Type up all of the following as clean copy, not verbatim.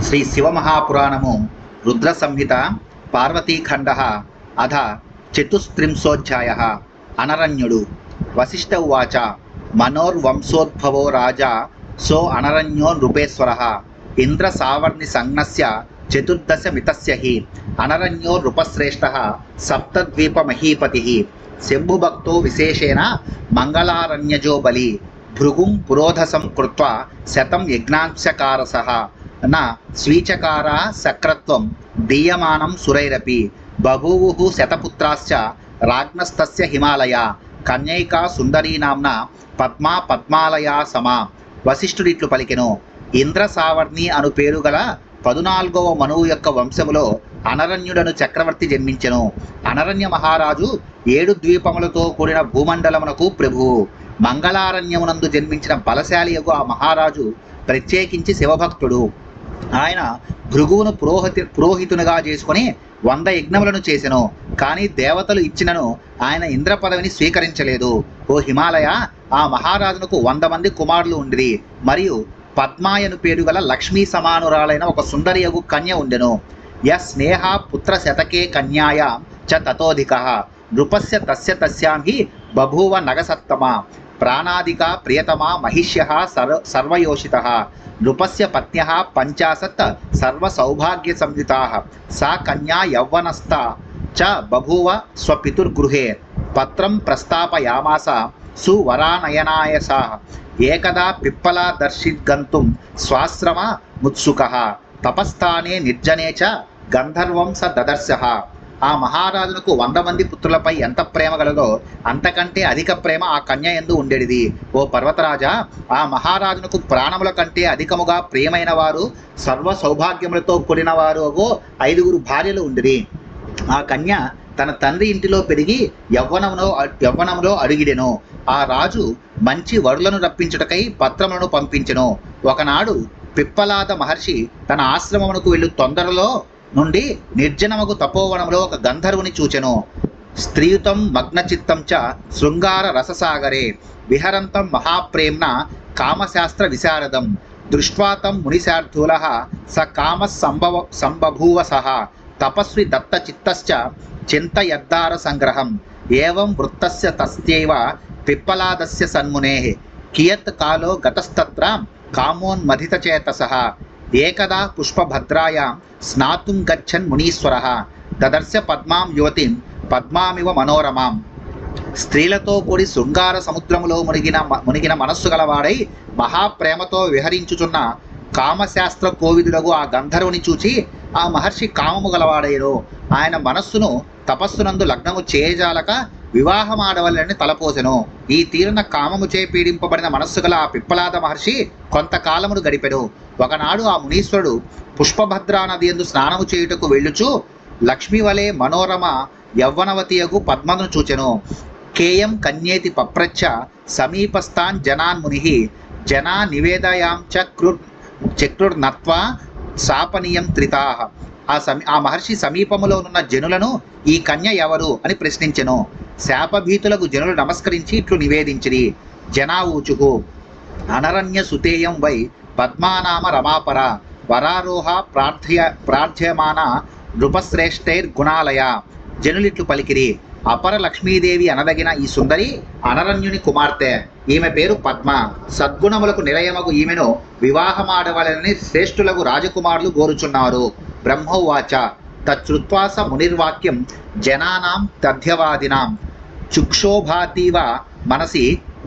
శ్రీ శివమహాపురాణము రుద్ర సంహిత పార్వతీఖండ అధ చతుస్త్రింశోధ్యాయ. అనరణ్యుడు. వశిష్ఠ ఉవాచ మనోర్వంశోద్భవో రాజా సో అనరణ్యో నృపేశ్వర ఇంద్ర సావర్ణి సంజ్ఞస్య చతుర్దశ మితస్య హి అనరణ్యో నృపశ్రేష్ఠ సప్తద్వీప మహీపతి శంభుభక్తో విశేషేణ మంగళారణ్యజో బలి భృగుం పురోధసం కృత్వా శతం యజ్ఞాంశకారసః నా స్వీచకార సక్రత్వం దీయమానం సురైరపి బభూవుః శతపుత్రాశ్చ రాజ్ఞస్తస్య హిమాలయ కన్యైకా సుందరీ నామ్న పద్మా పద్మాలయా సమా. వశిష్ఠుడిట్లు పలికెను. ఇంద్ర సావర్ణి అను పేరు గల 14వ మనువు యొక్క వంశములో అనరణ్యుడను చక్రవర్తి జన్మించెను. అనరణ్య మహారాజు 7 ద్వీపములతో కూడిన భూమండలమునకు ప్రభువు. మంగళారణ్యమునందు జన్మించిన బలశాలియగు ఆ మహారాజు ప్రత్యేకించి శివభక్తుడు. ఆయన భృగువును పురోహితునిగా చేసుకుని 100 యజ్ఞములను చేసెను. కానీ దేవతలు ఇచ్చినను ఆయన ఇంద్ర పదవిని స్వీకరించలేదు. ఓ హిమాలయ, ఆ మహారాజునకు 100 మంది కుమారులు ఉండిరి. మరియు పద్మాయను పేరు గల లక్ష్మీ సమానురాలైన ఒక సుందరియగు కన్య ఉండెను. స్నేహ పుత్ర శతకే కన్యాయ చ తతోధిక నృపస్య తస్య తస్యాం హి బభూవ నగసత్తమ ప్రాణాదిక ప్రియతమా మహిష్య సర్వయోషిత నృపస్య పత్న్య 50 సర్వసౌభాగ్య సంయుతా సా కన్యా యౌవనస్థ చ బభూవ స్వపితుర్గృహే పత్రం ప్రస్తాపయామాస సువరానయనాయ సా ఏకదా పిప్పలా దర్శిగంతుం స్వాశ్రమ ముత్సుకః తపస్థానే నిర్జనే చ గంధర్వం స దదర్శః. ఆ మహారాజునకు 100 మంది పుత్రులపై ఎంత ప్రేమ గలదో అంతకంటే అధిక ప్రేమ ఆ కన్య యందు ఉండేది. ఓ పర్వతరాజా, ఆ మహారాజునకు ప్రాణముల కంటే అధికముగా ప్రియమైన వారు సర్వ సౌభాగ్యములతో కూడిన వారు 5 భార్యలు ఉండిరి. ఆ కన్య తన తండ్రి ఇంటిలో పెరిగి యవ్వనములో అడుగిడెను. ఆ రాజు మంచి వరులను రప్పించుటకై పత్రములను పంపించెను. ఒకనాడు పిప్పలాద మహర్షి తన ఆశ్రమమునకు వెళ్ళు తొందరలో నుండి నిర్జనమగు తపోవనంలో ఒక గంధర్వుని చూచెను. స్త్రీయుతం మగ్నచిత్తం చ శృంగార రససాగరే విహరంతం మహాప్రేమ్న కామశాస్త్ర విశారదం దృష్ట్వాతం మునిశార్థూలః స కామ సంబభూవ సహ తపస్వి దత్త చిత్తశ్చ చింతయద్దార సంగ్రహం ఏవం వృత్తస్య తస్యైవ పిప్పలాదస్య సన్మునేః కియత్ కాలో గతస్తత్ర కామోన్మథితచేతసః ఏకదా పుష్పభద్రాయాం స్నాతుం గచ్చన్ మునీశ్వరః దదర్శ పద్మాం యువతిం పద్మామివ మనోరమాం. స్త్రీలతో కూడి శృంగార సముద్రములో మునిగిన మనస్సు గలవాడై మహాప్రేమతో విహరించుచున్న కామశాస్త్ర కోవిదుడగు ఆ గంధర్వుని చూచి ఆ మహర్షి కామము గలవాడయ్యను. ఆయన మనస్సును తపస్సునందు లగ్నము చేయజాలక వివాహమాడవలని తలపోసెను. ఈ తీరున కామము చే పీడింపబడిన మనస్సు గల ఆ పిప్పలాద మహర్షి కొంతకాలమును గడిపెను. ఒకనాడు ఆ మునీశ్వరుడు పుష్పభద్రా నది యందు స్నానము చేయుటకు వెళ్ళుచు లక్ష్మి వలె మనోరమ యవ్వనవతియగు పద్మను చూచెను. కేయం కన్యేతి పప్రచ్చ సమీపస్థాన్ జనాన్ ముని జనా నివేదయాం చక్రుర్నత్వా శాపనీయం త్రితాః. ఆ మహర్షి సమీపములో ఉన్న జనులను ఈ కన్య ఎవరు అని ప్రశ్నించెను. శాపభీతులకు జనులు నమస్కరించి ఇట్లు నివేదించిరి. జనావూచుహు అనరణ్య సుతేయం వై పద్మానామ రమాపర వరారోహ ప్రార్థ్యమాన నృపశ్రేష్ఠైర్గుణాలయ. జనులిట్లు పలికిరి. అపర లక్ష్మీదేవి అనదగిన ఈ సుందరి అనరణ్యుని కుమార్తె. ఈమె పేరు పద్మ. సద్గుణములకు నిలయమగు ఈమెను వివాహమాడవలనని శ్రేష్ఠులకు రాజకుమారులు గోరుచున్నారు. బ్రహ్మోవాచ తచ్చుత్వా స మునిర్వాక్యం జనానాం తథ్యవాదినాం చుక్షోభాతీవ మనసి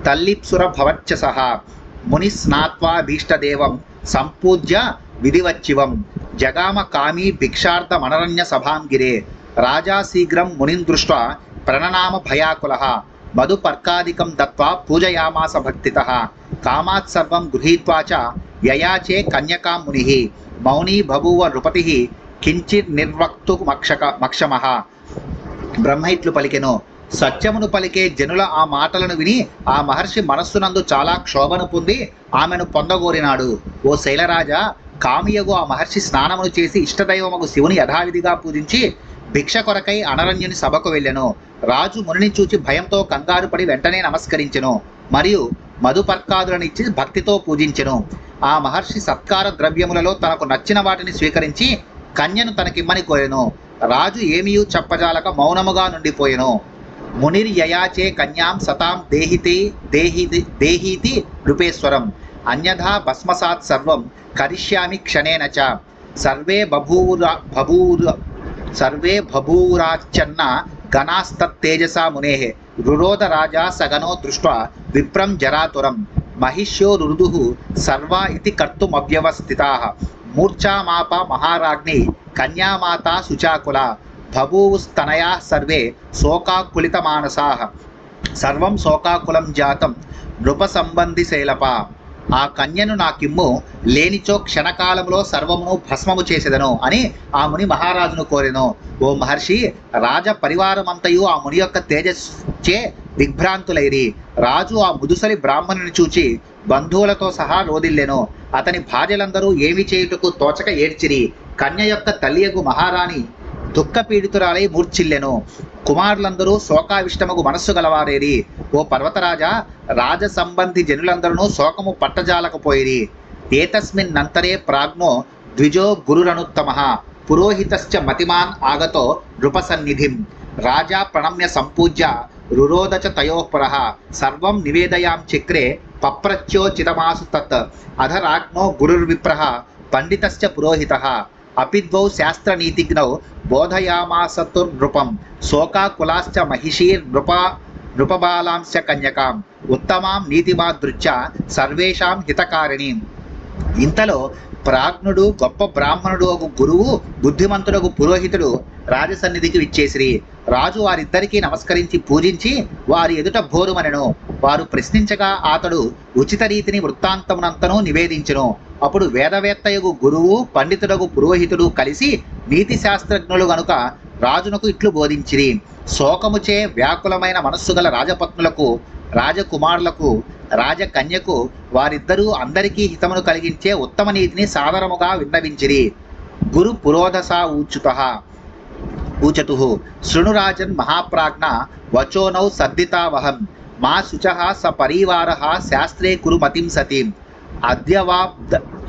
తల్లిప్సుర భవచ్చసః ముని స్నాత్వా భీష్టదేవం సంపూజ్య విధివచ్చివం జగామ కామీ భిక్షార్థమనరణ్య సభాంగిరే రాజా శీఘ్రం మునిం దృష్ట్వా ప్రణనామ భయాకులః మధుపర్కాదికం దత్వా పూజయామాస భక్తితః కామాత్ సర్వం గృహీత్వా చ యయాచే కన్యకాం మునిః మౌనీ బభూవ నృపతిః కించిత్ నిర్వక్తు మక్షమః. బ్రహ్మ ఇట్లు పలికెను. సత్యమును పలికే జనుల ఆ మాటలను విని ఆ మహర్షి మనస్సునందు చాలా క్షోభను పొంది ఆమెను పొందగోరినాడు. ఓ శైలరాజా, కామియగు ఆ మహర్షి స్నానమును చేసి ఇష్టదైవమగు శివుని యథావిధిగా పూజించి భిక్ష కొరకై అనరణ్యుని సభకు వెళ్ళెను. రాజు మునిని చూచి భయంతో కంగారు పడి వెంటనే నమస్కరించెను. మరియు మధుపర్కాదులను ఇచ్చి భక్తితో పూజించెను. ఆ మహర్షి సత్కార ద్రవ్యములలో తనకు నచ్చిన వాటిని స్వీకరించి కన్యను తనకిమ్మని కోరెను. రాజు ఏమీయూ చెప్పజాలక మౌనముగా నుండిపోయెను. మునిర్యయాచే కన్యాం సతాం దేహీతి నృపేశ్వరం అన్యథా భస్మసాత్ సర్వం కరిష్యామి క్షణేన చ. సర్వే బభూరాచ్చన్న గణాస్తత్తేజసా మునేః రురోధ రాజా సగనో దృష్ట్వా విప్రం జరాతురం మహిష్యో రుదుః సర్వా ఇతి కర్తుమవ్యవస్థితాః. మూర్ఛామాప మహారాజ్ఞి కన్యామాతా శుచాకుల బభూవుస్తనయాః సర్వే శోకాకులితమానసాః. సర్వం శోకాకులం జాతం నృపసంబంధి శైలప. ఆ కన్యను నాకిమ్ము, లేనిచో క్షణకాలంలో సర్వమును భస్మము చేసేదను అని ఆ ముని మహారాజును కోరెను. ఓ మహర్షి, రాజ పరివారమంతయు ఆ ముని యొక్క తేజస్సుచే దిగ్భ్రాంతులైరి. రాజు ఆ ముదుసలి బ్రాహ్మణుని చూచి బంధువులతో సహా రోదిల్లెను. అతని భార్యలందరూ ఏమి చేయుటకు తోచక ఏడ్చిరి. కన్య యొక్క తల్లియగు మహారాణి దుఃఖపీడితురాలై మూర్ఛిల్లెను. కుమారులందరూ శోకావిష్టమగు మనస్సు గలవారేరి. ఓ పర్వతరాజా, రాజ సంబంధి జనులందరూ శోకము పట్టజాలకపోయిరి. ఏతస్మిన్నంతరే ప్రాజ్ఞో ద్విజో గురురనుత్తమః పురోహితశ్చ మతిమాన్ ఆగతో నృపసన్నిధిం. రాజా ప్రణమ్య సంపూజ్య రురోధ చ తయోః సర్వం నివేదయాం చక్రే పప్రచ్యోచితమాసు తత్. అధరాజ్ఞో గురుర్విప్రః పండితశ్చ పురోహితః అపిద్వౌ శాస్త్రనీతిజ్ఞౌ బోధయామాసతుర్నృపం. శోకాకులాశ్చ నృపబాలాంశ్చ కన్యకాం ఉత్తమాం నీతిమాదృచ్య సర్వేషాం హితకారిణీం. ఇంతలో ప్రాజ్ఞుడు గొప్ప బ్రాహ్మణుడు ఒక గురువు బుద్ధిమంతుడకు పురోహితుడు రాజసన్నిధికి విచ్చేసిరి. రాజు వారిద్దరికీ నమస్కరించి పూజించి వారి ఎదుట భోరుమనెను. వారు ప్రశ్నించగా అతడు ఉచిత రీతిని వృత్తాంతమునంతను నివేదించెను. అప్పుడు వేదవేత్తయగు గురువు పండితుడగు పురోహితుడు కలిసి నీతి శాస్త్రజ్ఞులు గనుక రాజునకు ఇట్లు బోధించిరి. శోకముచే వ్యాకులమైన మనస్సు గల రాజపత్నులకు, రాజకుమారులకు, రాజకన్యకు వారిద్దరూ అందరికీ హితమును కలిగించే ఉత్తమ నీతిని సాదరముగా విన్నవించిరి. గురు పురోధసా ఊచతుః శృణురాజన్ మహాప్రాజ్ఞ వచోనౌ సద్దితావహం మా శుచః స పరివారః శాస్త్రే కురు మతిం సతీం.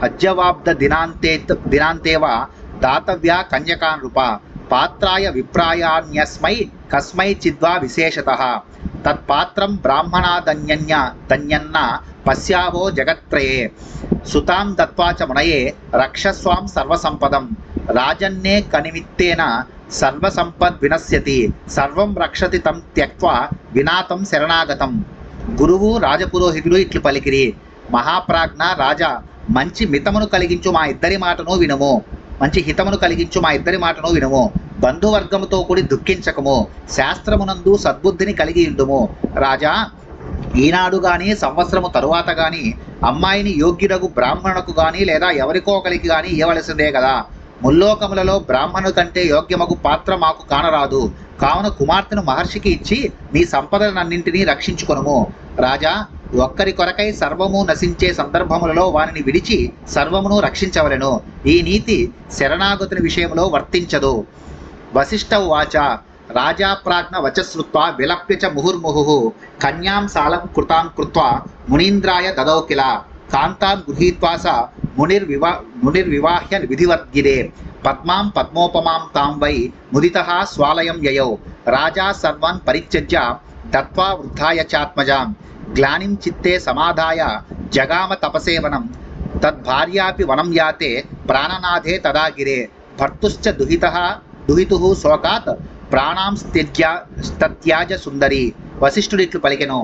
అద్యవాబ్ద దినాంతేవ దాతవ్యా కన్యకా నృప పాత్రాయ విప్రాయాన్యస్మై కస్మై చిద్వా విశేషతః. తత్పాత్రం బ్రాహ్మణాదన్యన్న పశ్యావో జగత్రయే సుతాం దత్వా చ మునయే రక్షస్వాం సర్వసంపదం. రాజన్నే కనిమిత్తేన సర్వసంపద్ వినశ్యతి సర్వం రక్షతి తం త్యక్త్వా వినాతం శరణాగతం. గురువు రాజపురోహితుడు ఇట్లు పలికిరి. మహాప్రాజ్ఞ రాజా, మంచి మితమును కలిగించు మా ఇద్దరి మాటను వినుము. మంచి హితమును కలిగించు మా ఇద్దరి మాటను వినుము. బంధువర్గముతో కూడి దుఃఖించకము. శాస్త్రమునందు సద్బుద్ధిని కలిగి ఉండుము. రాజా, ఈనాడు గాని సంవత్సరము తరువాత గాని అమ్మాయిని యోగ్యుడగు బ్రాహ్మణులకు గాని లేదా ఎవరికో ఒకరికి గాని ఇవ్వవలసిందే కదా. ముల్లోకములలో బ్రాహ్మణు కంటే యోగ్యమగు పాత్ర మాకు కానరాదు. కావున కుమార్తెను మహర్షికి ఇచ్చి నీ సంపదలన్నింటినీ రక్షించుకొనుము. రాజా, ఒక్కరి కొరకై సర్వము నశించే సందర్భములలో వానిని విడిచి సర్వమును రక్షించవలెను. ఈ నీతి శరణాగతుని విషయంలో వర్తించదు. వశిష్ఠ ఉవాచ రాజా ప్రాజ్ఞ వచశ్రుత్వా విలప్య చ ముహుర్ముహుః కన్యాం సాలం కృతాం కృత్వా మునీంద్రాయ దదౌ కిల కాంతాం గృహీత్వా స మునిర్వివాహ్య విధివద్గిరే పద్మాం పద్మోపమాం తాం వై ముదితః స్వాలయం యయౌ. రాజా సర్వాన్ పరిత్యజ్య దత్వా వృద్ధాయ చాత్మజాం గ్లానిం చిత్తే సమాధాయ జగామ తపసేవనం. తద్భార్యాపి వనం యాతే ప్రాణనాథే తదా గిరే భర్తుశ్చ దుహితుః శోకాత్ ప్రాణాం త్యజ్య సుందరి. వశిష్ఠుడిట్లు పలికెను.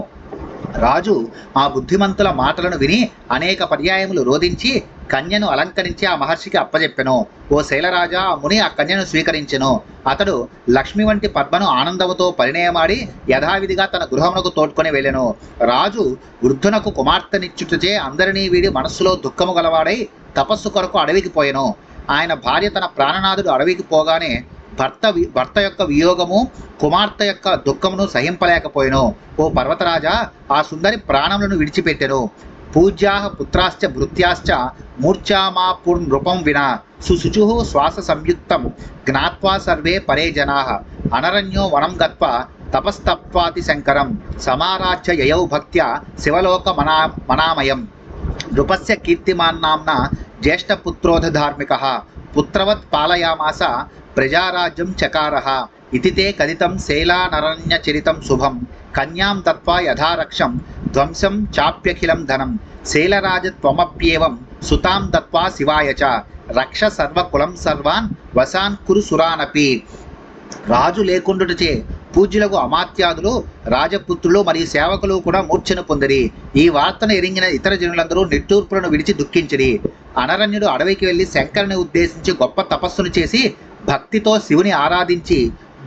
రాజు ఆ బుద్ధిమంతుల మాటలను విని అనేక పర్యాయములు రోధించి కన్యను అలంకరించి ఆ మహర్షికి అప్పజెప్పెను. ఓ శైలరాజా, ఆ ముని ఆ కన్యను స్వీకరించెను. అతడు లక్ష్మి వంటి పద్మను ఆనందముతో పరిణయమాడి యథావిధిగా తన గృహమునకు తోడ్కొని వెళ్ళెను. రాజు వృద్ధునకు కుమార్తెనిచ్చుటచే అందరినీ వీడి మనస్సులో దుఃఖము గలవాడై తపస్సు కొరకు అడవికి పోయెను. ఆయన భార్య తన ప్రాణనాథుడు అడవికి పోగానే భర్త యొక్క వియోగము, కుమార్తె యొక్క దుఃఖమును సహింపలేకపోయెను. ఓ పర్వతరాజా, ఆ సుందరి ప్రాణములను విడిచిపెట్టెను. పూజ్యాః పుత్రాశ్చ భృత్యాశ్చ మూర్ఛామాపుర్నృపం వినా సుశుచుః శ్వాస సంయుక్తం జ్ఞాత్వా సర్వే పరే జనాః అనరణ్యో వనం గత్వా తపస్తప్వాతి శంకరం సమారాధ్య యయౌ భక్త్యా శివలోక మనామయం. నృపస్య కీర్తిమాన్ నామ్నా జ్యేష్ఠపుత్రోధధార్మికः పుత్రవత్ పాలయామాస ప్రజారాజ్యం చకారः ఇతి తే కథితం శైలానరణ్యచరితం శుభం కన్యాం దత్వా యథారక్షం ధ్వంసం చాప్యఖిలం ధనం శైలరాజత్వమప్యేవం సుతాం దత్వా శివాయ చ రక్ష సర్వకులం సర్వాన్ వసాన్ కురు సురానపి. రాజు లేకుండుటచే పూజ్యులకు అమాత్యాదులు రాజపుత్రులు మరియు సేవకులు కూడా మూర్ఛను పొందిరి. ఈ వార్తను ఎరింగిన ఇతర జనులందరూ నిట్టూర్పులను విడిచి దుఃఖించిరి. అనరణ్యుడు అడవికి వెళ్లి శంకరుని ఉద్దేశించి గొప్ప తపస్సును చేసి భక్తితో శివుని ఆరాధించి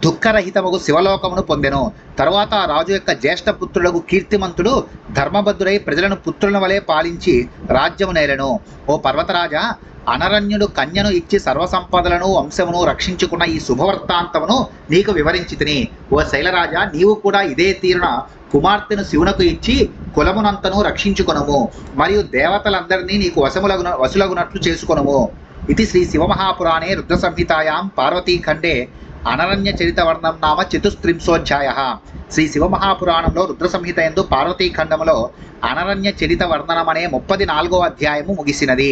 దుఃఖరహితముగు శివలోకమును పొందెను. తరువాత ఆ రాజు యొక్క జ్యేష్ఠపుత్రులకు కీర్తిమంతుడు ధర్మబద్ధుడై ప్రజలను పుత్రుల వలె పాలించి రాజ్యము నేలెను. ఓ పర్వతరాజా, అనరణ్యుడు కన్యను ఇచ్చి సర్వసంపదలను వంశమును రక్షించుకున్న ఈ శుభవర్తాంతమును నీకు వివరించితిని. ఓ శైలరాజా, నీవు కూడా ఇదే తీరున కుమార్తెను శివునకు ఇచ్చి కులమునంతను రక్షించుకొనుము మరియు దేవతలందరినీ నీకు వసులగునట్లు చేసుకొనుము. ఇది శ్రీ శివమహాపురాణే రుద్ర సంహితాయాం పార్వతీఖండే అనరణ్య చరితవర్ణం నామ చతుస్త్రింశోధ్యాయ. శ్రీ శివమహాపురాణంలో రుద్ర సంహిత యందు పార్వతీఖండములో అనరణ్య చరిత వర్ణనం అనే 34వ అధ్యాయము ముగిసినది.